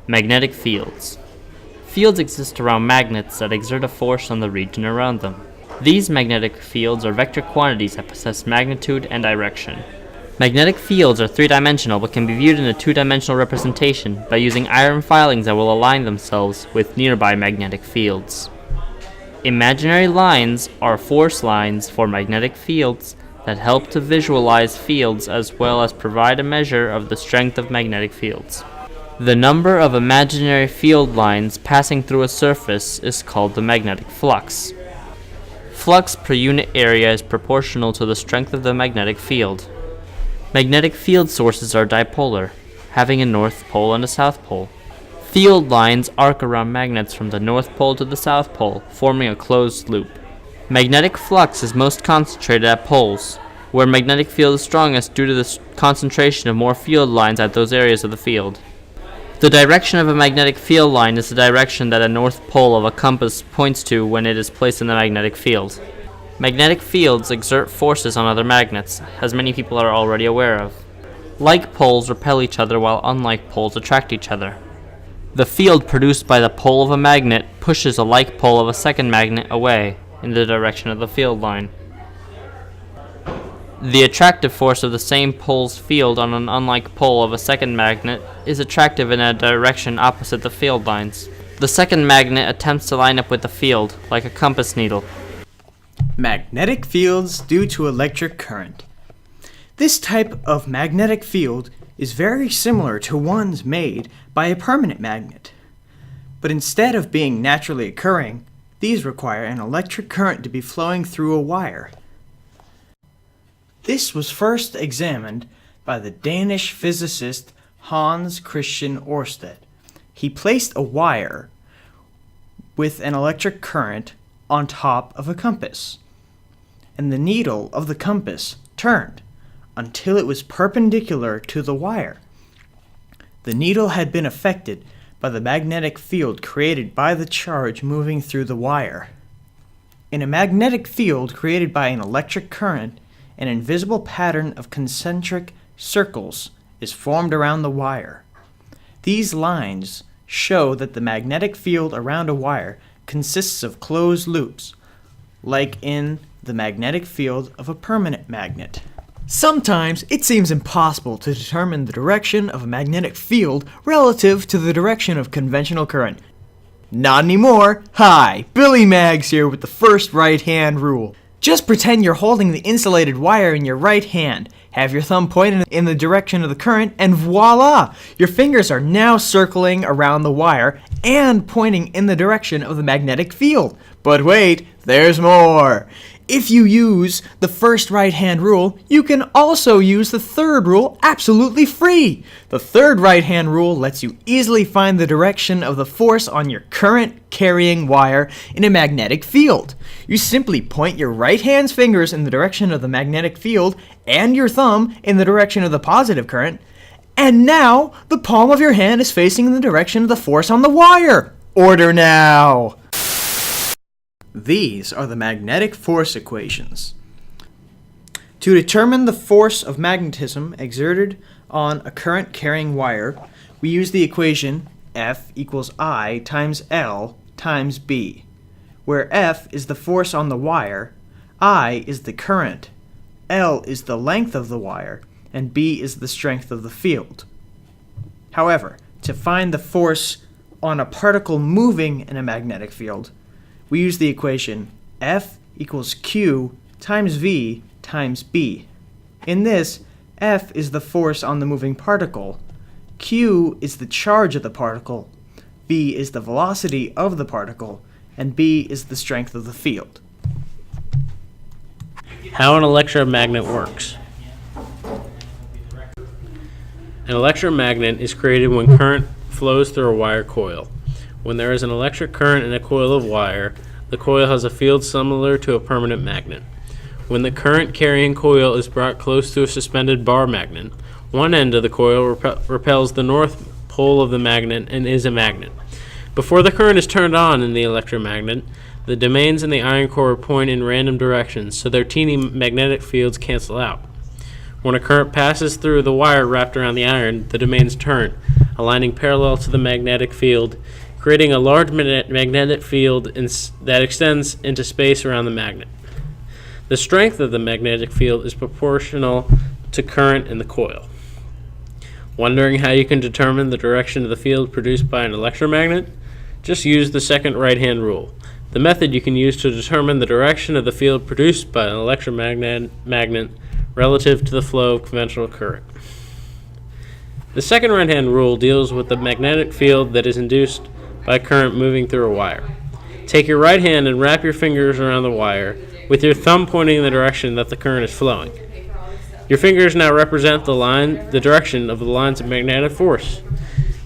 Magnetic fields. Fields exist around magnets that exert a force on the region around them. These magnetic fields are vector quantities that possess magnitude and direction. Magnetic fields are three-dimensional but can be viewed in a two-dimensional representation by using iron filings that will align themselves with nearby magnetic fields. Imaginary lines are force lines for magnetic fields that help to visualize fields as well as provide a measure of the strength of magnetic fields. The number of imaginary field lines passing through a surface is called the magnetic flux. Flux per unit area is proportional to the strength of the magnetic field. Magnetic field sources are dipolar, having a north pole and a south pole. Field lines arc around magnets from the north pole to the south pole, forming a closed loop. Magnetic flux is most concentrated at poles, where magnetic field is strongest due to the concentration of more field lines at those areas of the field. The direction of a magnetic field line is the direction that a north pole of a compass points to when it is placed in the magnetic field. Magnetic fields exert forces on other magnets, as many people are already aware of. Like poles repel each other while unlike poles attract each other. The field produced by the pole of a magnet pushes a like pole of a second magnet away in the direction of the field line. The attractive force of the same pole's field on an unlike pole of a second magnet is attractive in a direction opposite the field lines. The second magnet attempts to line up with the field, like a compass needle. Magnetic fields due to electric current. This type of magnetic field is very similar to ones made by a permanent magnet. But instead of being naturally occurring, these require an electric current to be flowing through a wire. This was first examined by the Danish physicist Hans Christian Ørsted. He placed a wire with an electric current on top of a compass, and the needle of the compass turned until it was perpendicular to the wire. The needle had been affected by the magnetic field created by the charge moving through the wire. In a magnetic field created by an electric current, an invisible pattern of concentric circles is formed around the wire. These lines show that the magnetic field around a wire consists of closed loops, like in the magnetic field of a permanent magnet. Sometimes it seems impossible to determine the direction of a magnetic field relative to the direction of conventional current. Not anymore! Hi, Billy Mags here with the first right-hand rule. Just pretend you're holding the insulated wire in your right hand. Have your thumb pointed in the direction of the current, and voila! Your fingers are now circling around the wire and pointing in the direction of the magnetic field. But wait, there's more! If you use the first right-hand rule, you can also use the third rule absolutely free. The third right-hand rule lets you easily find the direction of the force on your current-carrying wire in a magnetic field. You simply point your right hand's fingers in the direction of the magnetic field and your thumb in the direction of the positive current, and now the palm of your hand is facing in the direction of the force on the wire. Order now! These are the magnetic force equations. To determine the force of magnetism exerted on a current-carrying wire, we use the equation F equals I times L times B, where F is the force on the wire, I is the current, L is the length of the wire, and B is the strength of the field. However, to find the force on a particle moving in a magnetic field, we use the equation F equals Q times V times B. In this, F is the force on the moving particle, Q is the charge of the particle, V is the velocity of the particle, and B is the strength of the field. How an electromagnet works. An electromagnet is created when current flows through a wire coil. When there is an electric current in a coil of wire, the coil has a field similar to a permanent magnet. When the current-carrying coil is brought close to a suspended bar magnet, one end of the coil repels the north pole of the magnet and is a magnet. Before the current is turned on in the electromagnet, the domains in the iron core point in random directions, so their teeny magnetic fields cancel out. When a current passes through the wire wrapped around the iron, the domains turn. aligning parallel to the magnetic field, creating a large magnetic field that extends into space around the magnet. The strength of the magnetic field is proportional to current in the coil. Wondering how you can determine the direction of the field produced by an electromagnet? Just use the second right-hand rule, the method you can use to determine the direction of the field produced by an electromagnet relative to the flow of conventional current. The second right-hand rule deals with the magnetic field that is induced by current moving through a wire. Take your right hand and wrap your fingers around the wire, with your thumb pointing in the direction that the current is flowing. Your fingers now represent the direction of the lines of magnetic force.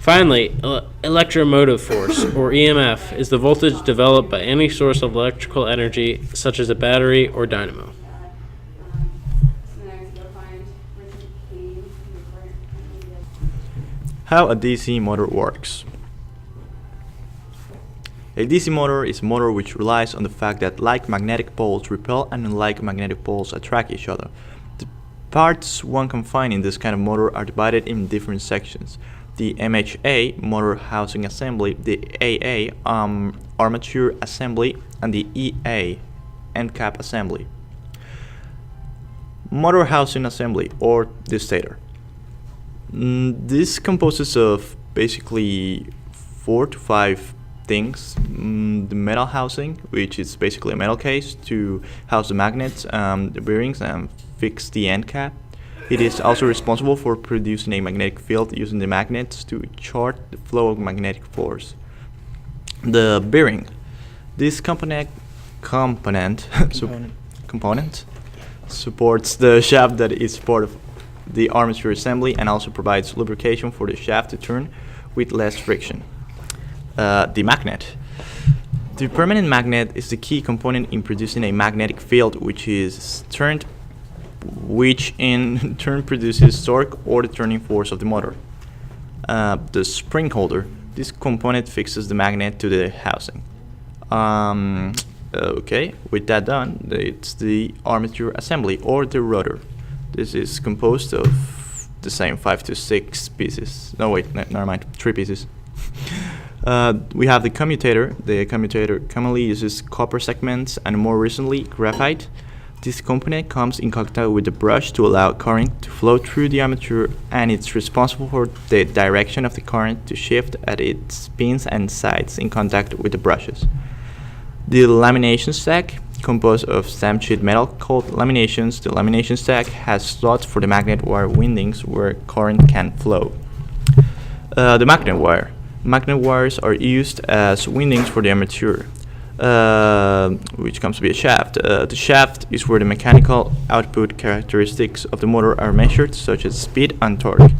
Finally, electromotive force, or EMF, is the voltage developed by any source of electrical energy, such as a battery or dynamo. How a DC motor works. A DC motor is a motor which relies on the fact that like magnetic poles repel and unlike magnetic poles attract each other. The parts one can find in this kind of motor are divided in different sections. The MHA, motor housing assembly, the AA, armature assembly, and the EA, end cap assembly. Motor housing assembly, or the stator. This composes of basically 4 to 5 things. The metal housing, which is basically a metal case to house the magnets, the bearings, and fix the end cap. It is also responsible for producing a magnetic field using the magnets to chart the flow of magnetic force. The bearing. This component supports the shaft that is part of the armature assembly and also provides lubrication for the shaft to turn with less friction. The magnet. The permanent magnet is the key component in producing a magnetic field which in turn produces torque or the turning force of the motor. The spring holder. This component fixes the magnet to the housing. Okay, with that done, it's the armature assembly or the rotor. This is composed of the same 5 to 6 pieces. No, wait, never mind, 3 pieces. We have the commutator. The commutator commonly uses copper segments and more recently graphite. This component comes in contact with the brush to allow current to flow through the armature, and it's responsible for the direction of the current to shift at its pins and sides in contact with the brushes. The lamination stack, composed of stamped sheet metal called laminations. The lamination stack has slots for the magnet wire windings where current can flow. The magnet wire. Magnet wires are used as windings for the armature, which comes to be a shaft. The shaft is where the mechanical output characteristics of the motor are measured, such as speed and torque.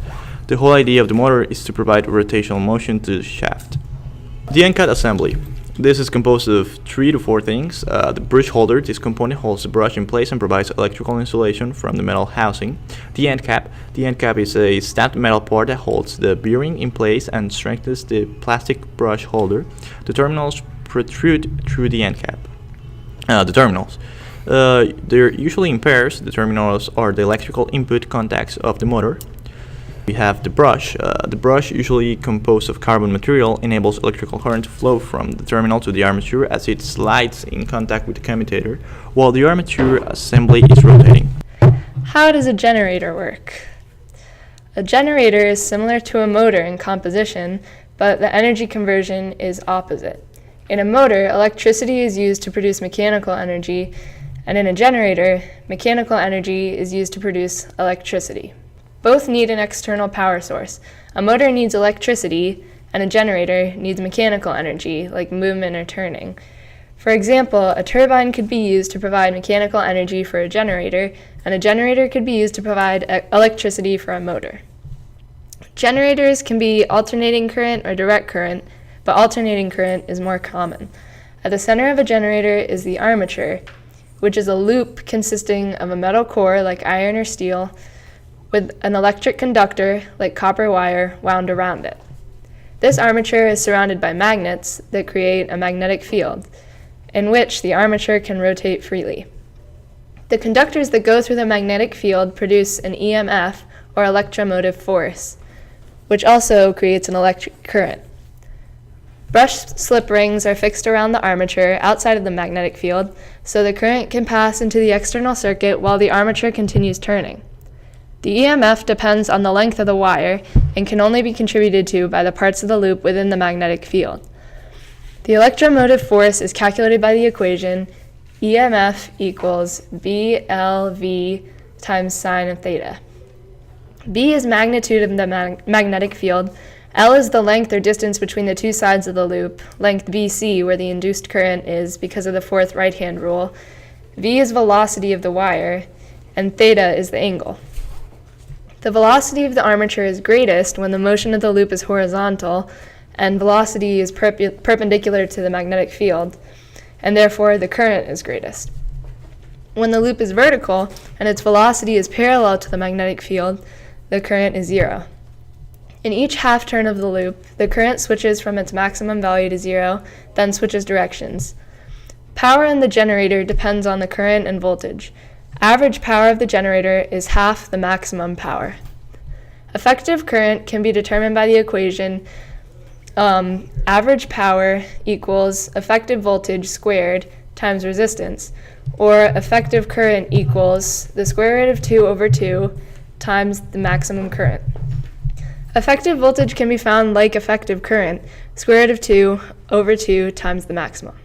The whole idea of the motor is to provide rotational motion to the shaft. The end cap assembly. This is composed of 3 to 4 things. The brush holder. This component holds the brush in place and provides electrical insulation from the metal housing. The end cap. The end cap is a stamped metal part that holds the bearing in place and strengthens the plastic brush holder. The terminals protrude through the end cap. The terminals. They're usually in pairs. The terminals are the electrical input contacts of the motor. We have the brush. The brush, usually composed of carbon material, enables electrical current to flow from the terminal to the armature as it slides in contact with the commutator, while the armature assembly is rotating. How does a generator work? A generator is similar to a motor in composition, but the energy conversion is opposite. In a motor, electricity is used to produce mechanical energy, and in a generator, mechanical energy is used to produce electricity. Both need an external power source. A motor needs electricity, and a generator needs mechanical energy, like movement or turning. For example, a turbine could be used to provide mechanical energy for a generator, and a generator could be used to provide electricity for a motor. Generators can be alternating current or direct current, but alternating current is more common. At the center of a generator is the armature, which is a loop consisting of a metal core like iron or steel, with an electric conductor, like copper wire, wound around it. This armature is surrounded by magnets that create a magnetic field, in which the armature can rotate freely. The conductors that go through the magnetic field produce an EMF, or electromotive force. which also creates an electric current. Brush slip rings are fixed around the armature outside of the magnetic field, so the current can pass into the external circuit while the armature continues turning. The EMF depends on the length of the wire and can only be contributed to by the parts of the loop within the magnetic field. The electromotive force is calculated by the equation EMF equals BLV times sine of theta. B is magnitude of the magnetic field. L is the length or distance between the two sides of the loop, length BC where the induced current is because of the fourth right-hand rule. V is velocity of the wire, and theta is the angle. The velocity of the armature is greatest when the motion of the loop is horizontal and velocity is perpendicular to the magnetic field, and therefore the current is greatest. When the loop is vertical and its velocity is parallel to the magnetic field, the current is zero. In each half turn of the loop, the current switches from its maximum value to zero, then switches directions. Power in the generator depends on the current and voltage. Average power of the generator is half the maximum power. Effective current can be determined by the equation average power equals effective voltage squared times resistance, or effective current equals the square root of 2 over 2 times the maximum current. Effective voltage can be found like effective current, square root of 2 over 2 times the maximum.